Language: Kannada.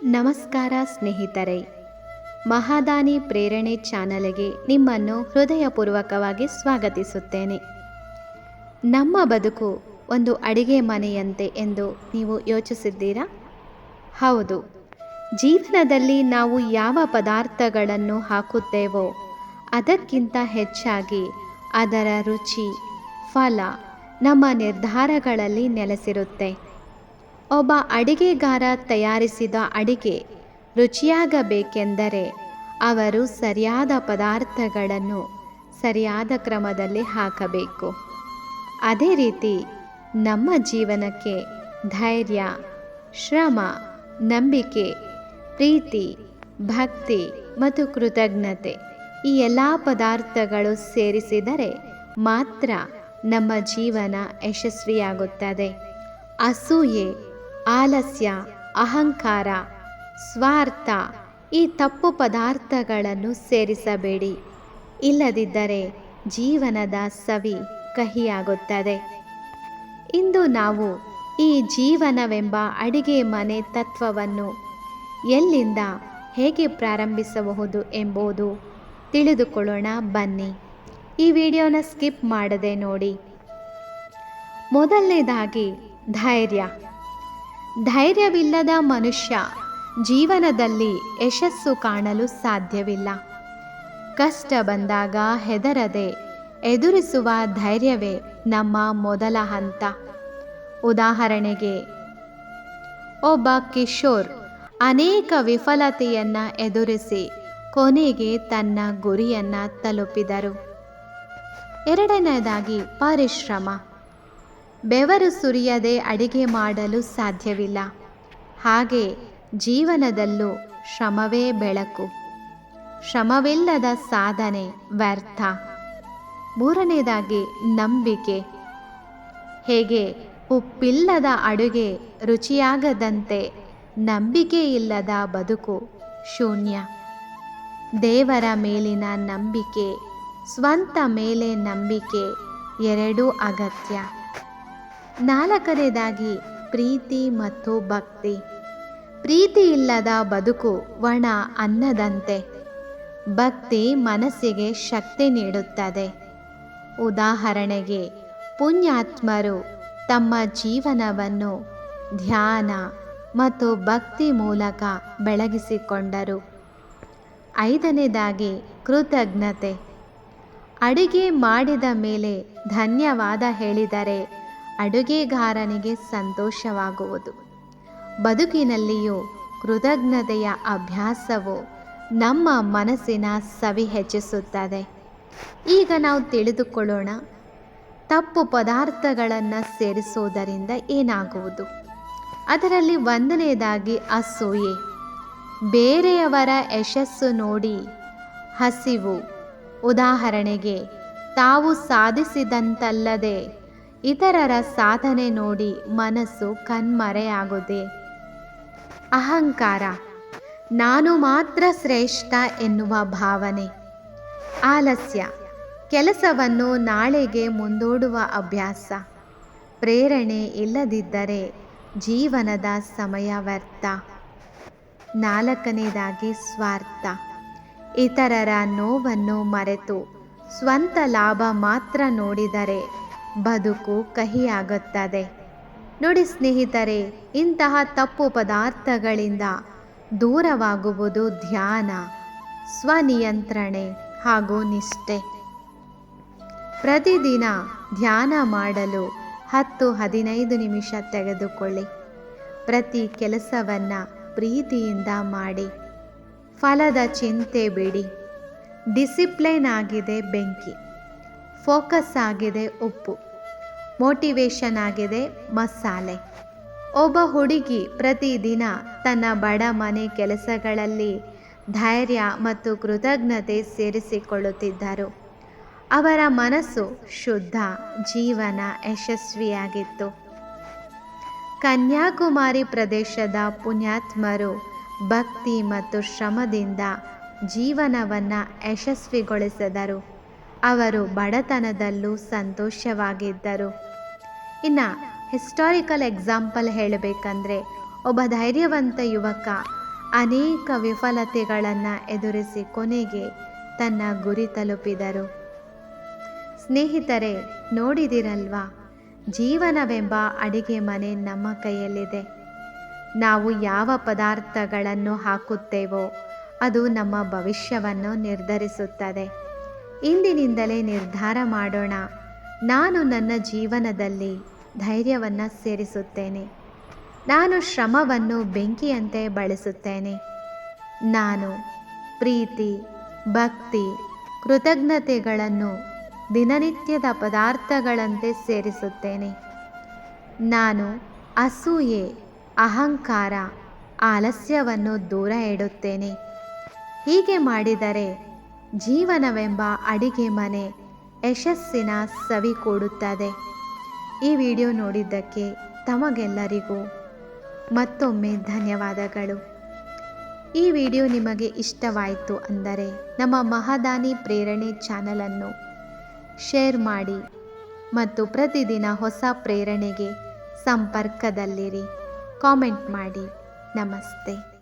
ನಮಸ್ಕಾರ ಸ್ನೇಹಿತರೆ, ಮಹಾದಾನಿ ಪ್ರೇರಣೆ ಚಾನಲ್ಗೆ ನಿಮ್ಮನ್ನು ಹೃದಯಪೂರ್ವಕವಾಗಿ ಸ್ವಾಗತಿಸುತ್ತೇನೆ. ನಮ್ಮ ಬದುಕು ಒಂದು ಅಡಿಗೆ ಮನೆಯಂತೆ ಎಂದು ನೀವು ಯೋಚಿಸಿದ್ದೀರಾ? ಹೌದು, ಜೀವನದಲ್ಲಿ ನಾವು ಯಾವ ಪದಾರ್ಥಗಳನ್ನು ಹಾಕುತ್ತೇವೋ ಅದಕ್ಕಿಂತ ಹೆಚ್ಚಾಗಿ ಅದರ ರುಚಿ, ಫಲ ನಮ್ಮ ನಿರ್ಧಾರಗಳಲ್ಲಿ ನೆಲೆಸಿರುತ್ತೆ. ಒಬ್ಬ ಅಡಿಗೆಗಾರ ತಯಾರಿಸಿದ ಅಡಿಗೆ ರುಚಿಯಾಗಬೇಕೆಂದರೆ ಅವರು ಸರಿಯಾದ ಪದಾರ್ಥಗಳನ್ನು ಸರಿಯಾದ ಕ್ರಮದಲ್ಲಿ ಹಾಕಬೇಕು. ಅದೇ ರೀತಿ ನಮ್ಮ ಜೀವನಕ್ಕೆ ಧೈರ್ಯ, ಶ್ರಮ, ನಂಬಿಕೆ, ಪ್ರೀತಿ, ಭಕ್ತಿ ಮತ್ತು ಕೃತಜ್ಞತೆ ಈ ಎಲ್ಲ ಪದಾರ್ಥಗಳು ಸೇರಿಸಿದರೆ ಮಾತ್ರ ನಮ್ಮ ಜೀವನ ಯಶಸ್ವಿಯಾಗುತ್ತದೆ. ಅಸೂಯೆ, ಆಲಸ್ಯ, ಅಹಂಕಾರ, ಸ್ವಾರ್ಥ ಈ ತಪ್ಪು ಪದಾರ್ಥಗಳನ್ನು ಸೇರಿಸಬೇಡಿ. ಇಲ್ಲದಿದ್ದರೆ ಜೀವನದ ಸವಿ ಕಹಿಯಾಗುತ್ತದೆ. ಇಂದು ನಾವು ಈ ಜೀವನವೆಂಬ ಅಡಿಗೆ ಮನೆ ತತ್ವವನ್ನು ಎಲ್ಲಿಂದ ಹೇಗೆ ಪ್ರಾರಂಭಿಸಬಹುದು ಎಂಬುದು ತಿಳಿದುಕೊಳ್ಳೋಣ ಬನ್ನಿ. ಈ ವಿಡಿಯೋನ ಸ್ಕಿಪ್ ಮಾಡದೆ ನೋಡಿ. ಮೊದಲನೇದಾಗಿ ಧೈರ್ಯವಿಲ್ಲದ ಮನುಷ್ಯ ಜೀವನದಲ್ಲಿ ಯಶಸ್ಸು ಕಾಣಲು ಸಾಧ್ಯವಿಲ್ಲ. ಕಷ್ಟ ಬಂದಾಗ ಹೆದರದೆ ಎದುರಿಸುವ ಧೈರ್ಯವೇ ನಮ್ಮ ಮೊದಲ ಹಂತ. ಉದಾಹರಣೆಗೆ, ಒಬ್ಬ ಕಿಶೋರ್ ಅನೇಕ ವಿಫಲತೆಯನ್ನು ಎದುರಿಸಿ ಕೊನೆಗೆ ತನ್ನ ಗುರಿಯನ್ನು ತಲುಪಿದರು. ಎರಡನೇದಾಗಿ ಪರಿಶ್ರಮ. ಬೆವರು ಸುರಿಯದೆ ಅಡಿಗೆ ಮಾಡಲು ಸಾಧ್ಯವಿಲ್ಲ. ಹಾಗೆ ಜೀವನದಲ್ಲೂ ಶ್ರಮವೇ ಬೆಳಕು. ಶ್ರಮವಿಲ್ಲದ ಸಾಧನೆ ವ್ಯರ್ಥ. ಮೂರನೇದಾಗಿ ನಂಬಿಕೆ. ಹೇಗೆ ಉಪ್ಪಿಲ್ಲದ ಅಡುಗೆ ರುಚಿಯಾಗದಂತೆ ನಂಬಿಕೆ ಇಲ್ಲದ ಬದುಕು ಶೂನ್ಯ. ದೇವರ ಮೇಲಿನ ನಂಬಿಕೆ, ಸ್ವಂತ ಮೇಲೆ ನಂಬಿಕೆ ಎರಡೂ ಅಗತ್ಯ. ನಾಲ್ಕನೇದಾಗಿ ಪ್ರೀತಿ ಮತ್ತು ಭಕ್ತಿ. ಪ್ರೀತಿ ಇಲ್ಲದ ಬದುಕು ಒಣ ಅನ್ನದಂತೆ. ಭಕ್ತಿ ಮನಸ್ಸಿಗೆ ಶಕ್ತಿ ನೀಡುತ್ತದೆ. ಉದಾಹರಣೆಗೆ, ಪುಣ್ಯಾತ್ಮರು ತಮ್ಮ ಜೀವನವನ್ನು ಧ್ಯಾನ ಮತ್ತು ಭಕ್ತಿ ಮೂಲಕ ಬೆಳಗಿಸಿಕೊಂಡರು. ಐದನೇದಾಗಿ ಕೃತಜ್ಞತೆ. ಅಡುಗೆ ಮಾಡಿದ ಮೇಲೆ ಧನ್ಯವಾದ ಹೇಳಿದರೆ ಅಡುಗೆಗಾರನಿಗೆ ಸಂತೋಷವಾಗುವುದು. ಬದುಕಿನಲ್ಲಿಯೂ ಕೃತಜ್ಞತೆಯ ಅಭ್ಯಾಸವು ನಮ್ಮ ಮನಸ್ಸಿನ ಸವಿ ಹೆಚ್ಚಿಸುತ್ತದೆ. ಈಗ ನಾವು ತಿಳಿದುಕೊಳ್ಳೋಣ, ತಪ್ಪು ಪದಾರ್ಥಗಳನ್ನು ಸೇರಿಸುವುದರಿಂದ ಏನಾಗುವುದು. ಅದರಲ್ಲಿ ಒಂದನೇದಾಗಿ ಅಸೂಯೆ. ಬೇರೆಯವರ ಯಶಸ್ಸು ನೋಡಿ ಹಸಿವು. ಉದಾಹರಣೆಗೆ, ತಾವು ಸಾಧಿಸಿದಂತಲ್ಲದೆ ಇತರರ ಸಾಧನೆ ನೋಡಿ ಮನಸ್ಸು ಕಣ್ಮರೆಯಾಗುತ್ತದೆ. ಅಹಂಕಾರ. ನಾನು ಮಾತ್ರ ಶ್ರೇಷ್ಠ ಎನ್ನುವ ಭಾವನೆ. ಆಲಸ್ಯ. ಕೆಲಸವನ್ನು ನಾಳೆಗೆ ಮುಂದೂಡುವ ಅಭ್ಯಾಸ. ಪ್ರೇರಣೆ ಇಲ್ಲದಿದ್ದರೆ ಜೀವನದ ಸಮಯ ವ್ಯರ್ಥ. ನಾಲ್ಕನೇದಾಗಿ ಸ್ವಾರ್ಥ. ಇತರರ ನೋವನ್ನು ಮರೆತು ಸ್ವಂತ ಲಾಭ ಮಾತ್ರ ನೋಡಿದರೆ ಬದುಕು ಕಹಿಯಾಗುತ್ತದೆ. ನೋಡಿ ಸ್ನೇಹಿತರೆ, ಇಂತಹ ತಪ್ಪು ಪದಾರ್ಥಗಳಿಂದ ದೂರವಾಗುವುದು ಧ್ಯಾನ, ಸ್ವನಿಯಂತ್ರಣೆ ಹಾಗೂ ನಿಷ್ಠೆ. ಪ್ರತಿದಿನ ಧ್ಯಾನ ಮಾಡಲು 10-15 ನಿಮಿಷ ತೆಗೆದುಕೊಳ್ಳಿ. ಪ್ರತಿ ಕೆಲಸವನ್ನು ಪ್ರೀತಿಯಿಂದ ಮಾಡಿ. ಫಲದ ಚಿಂತೆ ಬಿಡಿ. ಡಿಸಿಪ್ಲೈನ್ ಆಗಿದೆ ಬೆಂಕಿ, ಫೋಕಸ್ ಆಗಿದೆ ಉಪ್ಪು, ಮೋಟಿವೇಶನ್ ಆಗಿದೆ ಮಸಾಲೆ. ಒಬ್ಬ ಹುಡುಗಿ ಪ್ರತಿದಿನ ತನ್ನ ಬಡ ಮನೆ ಕೆಲಸಗಳಲ್ಲಿ ಧೈರ್ಯ ಮತ್ತು ಕೃತಜ್ಞತೆ ಸೇರಿಸಿಕೊಳ್ಳುತ್ತಿದ್ದರು. ಅವರ ಮನಸ್ಸು ಶುದ್ಧ, ಜೀವನ ಯಶಸ್ವಿಯಾಗಿತ್ತು. ಕನ್ಯಾಕುಮಾರಿ ಪ್ರದೇಶದ ಪುಣ್ಯಾತ್ಮರು ಭಕ್ತಿ ಮತ್ತು ಶ್ರಮದಿಂದ ಜೀವನವನ್ನು ಯಶಸ್ವಿಗೊಳಿಸಿದರು. ಅವರು ಬಡತನದಲ್ಲೂ ಸಂತೋಷವಾಗಿದ್ದರು. ಇನ್ನು ಹಿಸ್ಟಾರಿಕಲ್ ಎಕ್ಸಾಂಪಲ್ ಹೇಳಬೇಕಂದ್ರೆ, ಒಬ್ಬ ಧೈರ್ಯವಂತ ಯುವಕ ಅನೇಕ ವಿಫಲತೆಗಳನ್ನು ಎದುರಿಸಿ ಕೊನೆಗೆ ತನ್ನ ಗುರಿ ತಲುಪಿದರು. ಸ್ನೇಹಿತರೆ, ನೋಡಿದಿರಲ್ವಾ, ಜೀವನವೆಂಬ ಅಡಿಗೆ ಮನೆ ನಮ್ಮ ಕೈಯಲ್ಲಿದೆ. ನಾವು ಯಾವ ಪದಾರ್ಥಗಳನ್ನು ಹಾಕುತ್ತೇವೋ ಅದು ನಮ್ಮ ಭವಿಷ್ಯವನ್ನು ನಿರ್ಧರಿಸುತ್ತದೆ. ಇಂದಿನಿಂದಲೇ ನಿರ್ಧಾರ ಮಾಡೋಣ, ನಾನು ನನ್ನ ಜೀವನದಲ್ಲಿ ಧೈರ್ಯವನ್ನು ಸೇರಿಸುತ್ತೇನೆ. ನಾನು ಶ್ರಮವನ್ನು ಬೆಂಕಿಯಂತೆ ಬಳಸುತ್ತೇನೆ. ನಾನು ಪ್ರೀತಿ, ಭಕ್ತಿ, ಕೃತಜ್ಞತೆಗಳನ್ನು ದಿನನಿತ್ಯದ ಪದಾರ್ಥಗಳಂತೆ ಸೇರಿಸುತ್ತೇನೆ. ನಾನು ಅಸೂಯೆ, ಅಹಂಕಾರ, ಆಲಸ್ಯವನ್ನು ದೂರ ಇಡುತ್ತೇನೆ. ಹೀಗೆ ಮಾಡಿದರೆ ಜೀವನವೆಂಬ ಅಡಿಗೆ ಮನೆ ಯಶಸ್ಸಿನ ಸವಿ ಕೊಡುತ್ತದೆ. ಈ ವಿಡಿಯೋ ನೋಡಿದ್ದಕ್ಕೆ ತಮಗೆಲ್ಲರಿಗೂ ಮತ್ತೊಮ್ಮೆ ಧನ್ಯವಾದಗಳು. ಈ ವಿಡಿಯೋ ನಿಮಗೆ ಇಷ್ಟವಾಯಿತು ಅಂದರೆ ನಮ್ಮ ಮಹಾದಾನಿ ಪ್ರೇರಣೆ ಚಾನಲನ್ನು ಶೇರ್ ಮಾಡಿ ಮತ್ತು ಪ್ರತಿದಿನ ಹೊಸ ಪ್ರೇರಣೆಗೆ ಸಂಪರ್ಕದಲ್ಲಿರಿ. ಕಾಮೆಂಟ್ ಮಾಡಿ. ನಮಸ್ತೆ.